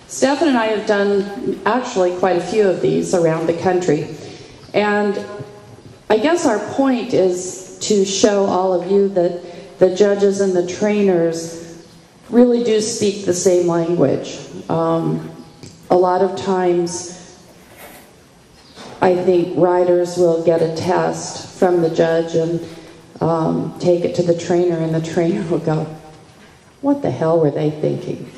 Steffen and I have done actually quite a few of these around the country. And I guess our point is to show all of you that the judges and the trainers really do speak the same language. A lot of times, I think riders will get a test from the judge and take it to the trainer, and the trainer will go, "What the hell were they thinking?"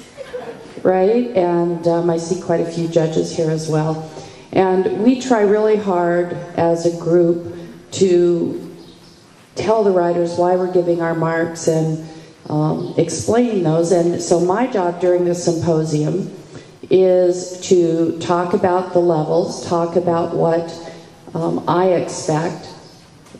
Right? And I see quite a few judges here as well. And we try really hard as a group to tell the riders why we're giving our marks and explain those. And so my job during the symposium is to talk about the levels, talk about what I expect.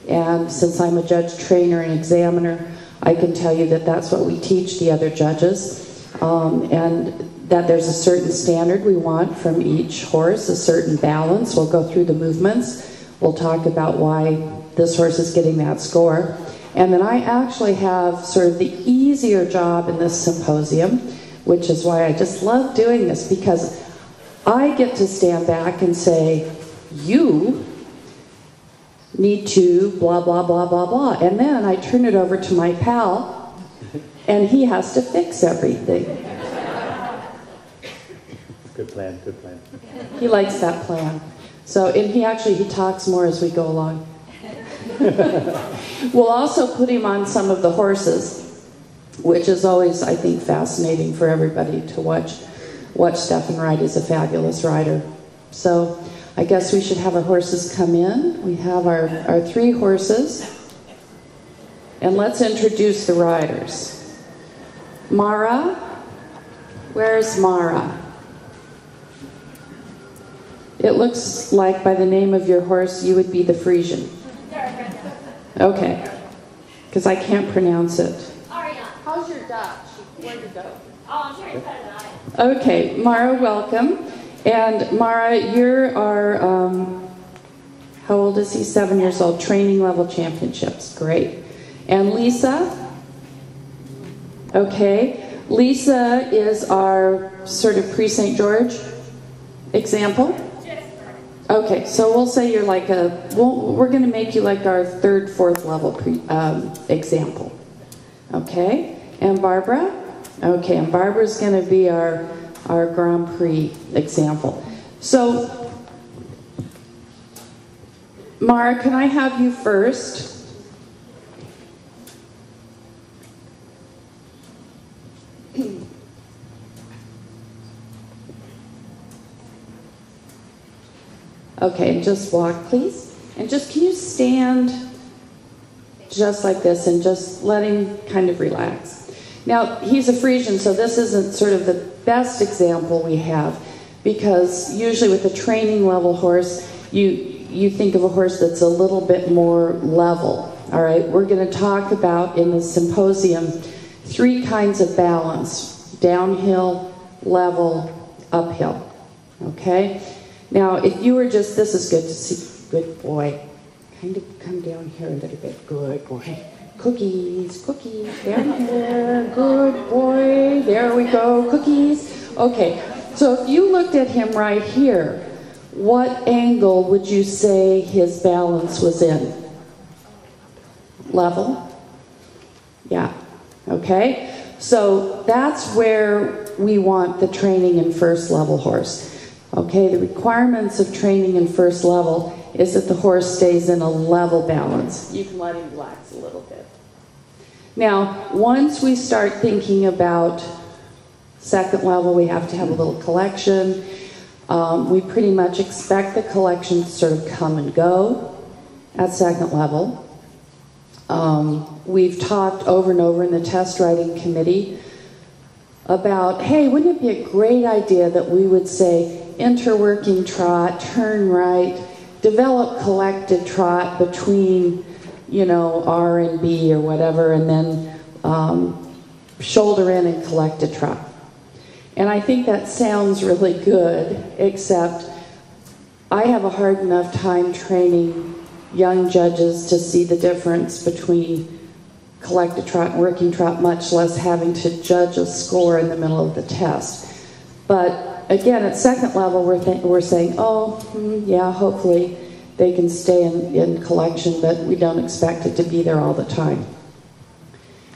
And since I'm a judge, trainer, and examiner, I can tell you that that's what we teach the other judges. And that there's a certain standard we want from each horse, a certain balance. We'll go through the movements. We'll talk about why this horse is getting that score. And then I actually have sort of the easier job in this symposium, which is why I just love doing this, because I get to stand back and say, you need to blah, blah, blah, blah, blah. And then I turn it over to my pal, and he has to fix everything. Good plan, good plan. He likes that plan. So, and he talks more as we go along. We'll also put him on some of the horses, which is always, I think, fascinating for everybody to watch Steffen ride. He's a fabulous rider. So, I guess we should have our horses come in. We have our 3 horses. And let's introduce the riders. Mara. Where's Mara? It looks like by the name of your horse you would be the Frisian. Okay. Because I can't pronounce it. Arjen. How's your Dutch? Where'd you go? Oh, I'm sure it's better than I am. Okay, Mara, welcome. And Mara, you're our, how old is he? 7 years old. Training level championships. Great. And Lisa? Okay. Lisa is our sort of pre-St. George example. Okay, so we'll say you're like we're going to make you like our 3rd, 4th level example. Okay, and Barbara? Okay, and Barbara's going to be our Grand Prix example. So, Mara, can I have you first? Okay, and just walk, please. And just, can you stand just like this and just let him kind of relax. Now, he's a Frisian, so this isn't sort of the best example we have, because usually with a training level horse, you think of a horse that's a little bit more level. All right, we're going to talk about in the symposium 3 kinds of balance: downhill, level, uphill. Okay? Now, if you were just, this is good to see, good boy. Kind of come down here a little bit, good boy. Cookies, cookies, down here, good boy. There we go, cookies. Okay, so if you looked at him right here, what angle would you say his balance was in? Level? Yeah, okay. So that's where we want the training in first level horse. Okay, the requirements of training in first level is that the horse stays in a level balance. You can let him relax a little bit. Now, once we start thinking about second level, we have to have a little collection. We pretty much expect the collection to sort of come and go at second level. We've talked over and over in the test riding committee about, hey, wouldn't it be a great idea that we would say interworking trot, turn right, develop collected trot between, you know, R and B or whatever, and then shoulder in and collected trot. And I think that sounds really good, except I have a hard enough time training young judges to see the difference between collected trot and working trot, much less having to judge a score in the middle of the test. But again, at second level, we're saying, oh, yeah, hopefully they can stay in collection, but we don't expect it to be there all the time.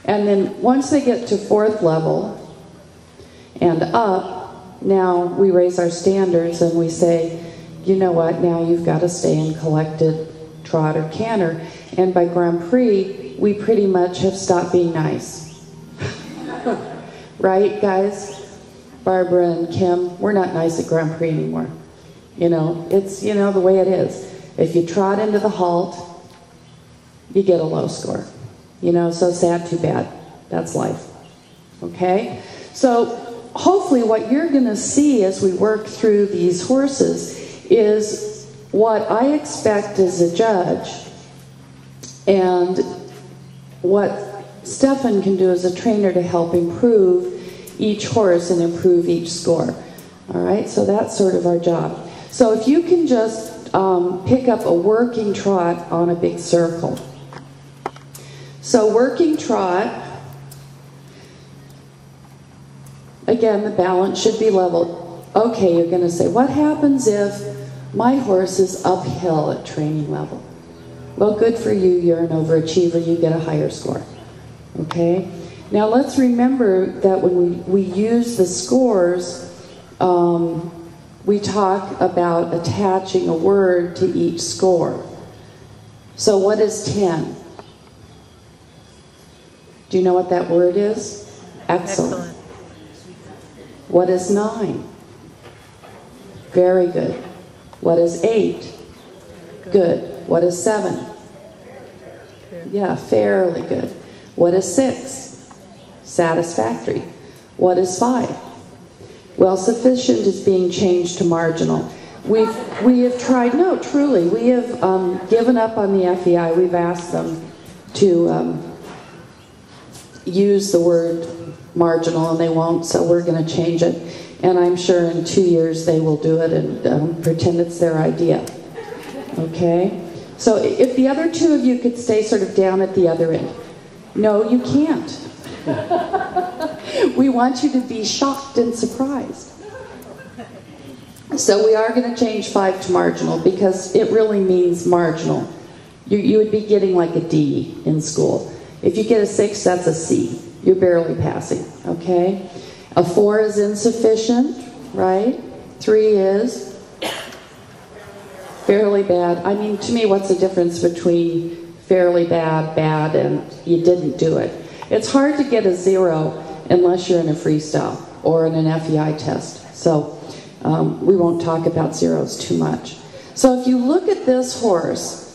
And then once they get to fourth level and up, now we raise our standards and we say, you know what, now you've got to stay in collected trot or canter. And by Grand Prix, we pretty much have stopped being nice. Right, guys? Barbara and Kim, we're not nice at Grand Prix anymore. You know, it's, you know, the way it is. If you trot into the halt, you get a low score. You know, so sad, too bad. That's life. Okay? So hopefully what you're going to see as we work through these horses is what I expect as a judge and what Steffen can do as a trainer to help improve each horse and improve each score. All right? So that's sort of our job. So if you can just pick up a working trot on a big circle. So working trot, again, the balance should be level. Okay, you're going to say, what happens if my horse is uphill at training level? Well, good for you. You're an overachiever. You get a higher score. Okay? Now let's remember that when we use the scores, we talk about attaching a word to each score. So what is 10? Do you know what that word is? Excellent. What is 9? Very good. What is 8? Good. What is 7? Yeah, fairly good. What is 6? Satisfactory. What is 5? Well, sufficient is being changed to marginal. We have tried, no, truly, we have given up on the FEI. We've asked them to use the word marginal, and they won't, so we're going to change it. And I'm sure in 2 years they will do it and pretend it's their idea. Okay? So if the other two of you could stay sort of down at the other end. No, you can't. We want you to be shocked and surprised. So we are going to change 5 to marginal because it really means marginal. You would be getting like a D in school. If you get a 6, that's a C. You're barely passing, okay? A 4 is insufficient, right? 3 is fairly bad. I mean, to me, what's the difference between fairly bad, bad, and you didn't do it? It's hard to get a 0 unless you're in a freestyle or in an FEI test. So we won't talk about zeros too much. So if you look at this horse,